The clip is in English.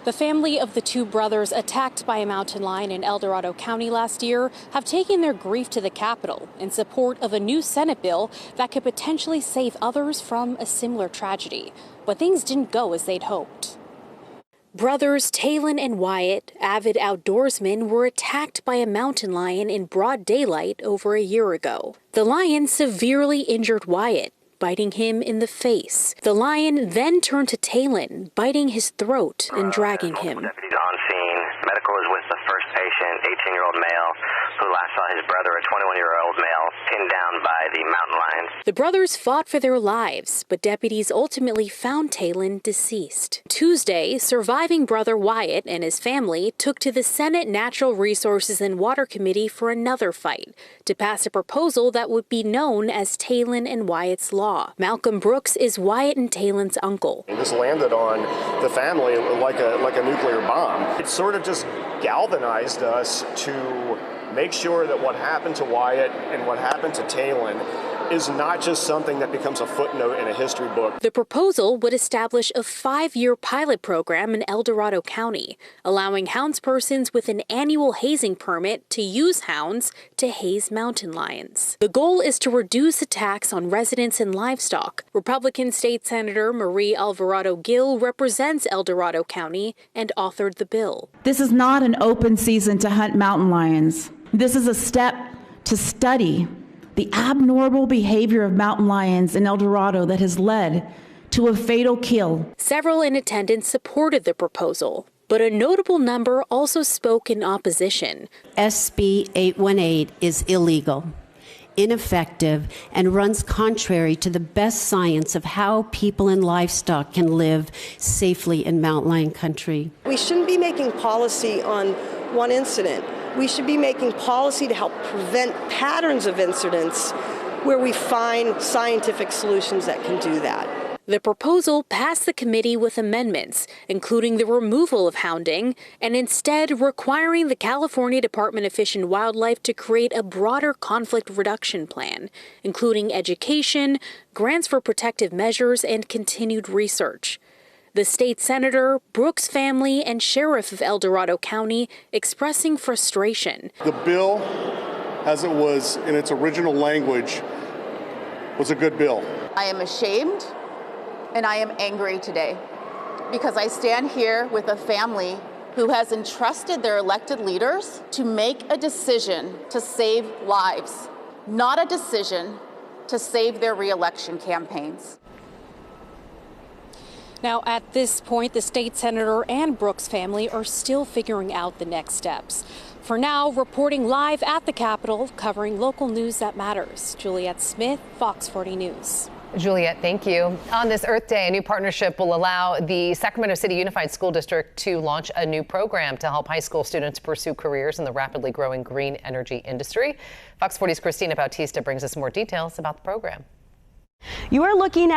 The family of the two brothers attacked by a mountain lion in El Dorado County last year have taken their grief to the Capitol in support of a new Senate bill that could potentially save others from a similar tragedy. But things didn't go as they'd hoped. Brothers Talon and Wyatt, avid outdoorsmen, were attacked by a mountain lion in broad daylight over a year ago. The lion severely injured Wyatt, biting him in the face. The lion then turned to Talon, biting his throat and dragging him. Deputies on scene. Medical is with the first patient, 18-year-old male, who last saw his brother, a 21-year-old male, pinned down by the mountain lions. The brothers fought for their lives, but deputies ultimately found Talon deceased. Tuesday, surviving brother Wyatt and his family took to the Senate Natural Resources and Water Committee for another fight to pass a proposal that would be known as Talon and Wyatt's Law. Malcolm Brooks is Wyatt and Talon's uncle. This landed on the family like a nuclear bomb. It sort of just galvanized us to make sure that what happened to Wyatt and what happened to Talon is not just something that becomes a footnote in a history book. The proposal would establish a 5-year pilot program in El Dorado County, allowing houndspersons with an annual hazing permit to use hounds to haze mountain lions. The goal is to reduce attacks on residents and livestock. Republican State Senator Marie Alvarado Gil represents El Dorado County and authored the bill. This is not an open season to hunt mountain lions. This is a step to study the abnormal behavior of mountain lions in El Dorado that has led to a fatal kill. Several in attendance supported the proposal, but a notable number also spoke in opposition. SB 818 is illegal, ineffective, and runs contrary to the best science of how people and livestock can live safely in mountain lion country. We shouldn't be making policy on one incident. We should be making policy to help prevent patterns of incidents where we find scientific solutions that can do that. The proposal passed the committee with amendments, including the removal of hounding and instead requiring the California Department of Fish and Wildlife to create a broader conflict reduction plan, including education, grants for protective measures, and continued research. The state senator, Brooks family, and sheriff of El Dorado County expressing frustration. The bill, as it was in its original language, was a good bill. I am ashamed and I am angry today because I stand here with a family who has entrusted their elected leaders to make a decision to save lives, not a decision to save their re-election campaigns. Now, at this point, the state senator and Brooks family are still figuring out the next steps. For now, reporting live at the Capitol, covering local news that matters. Juliette Smith, Fox 40 News. Juliette, thank you. On this Earth Day, a new partnership will allow the Sacramento City Unified School District to launch a new program to help high school students pursue careers in the rapidly growing green energy industry. Fox 40's Christina Bautista brings us more details about the program. You are looking at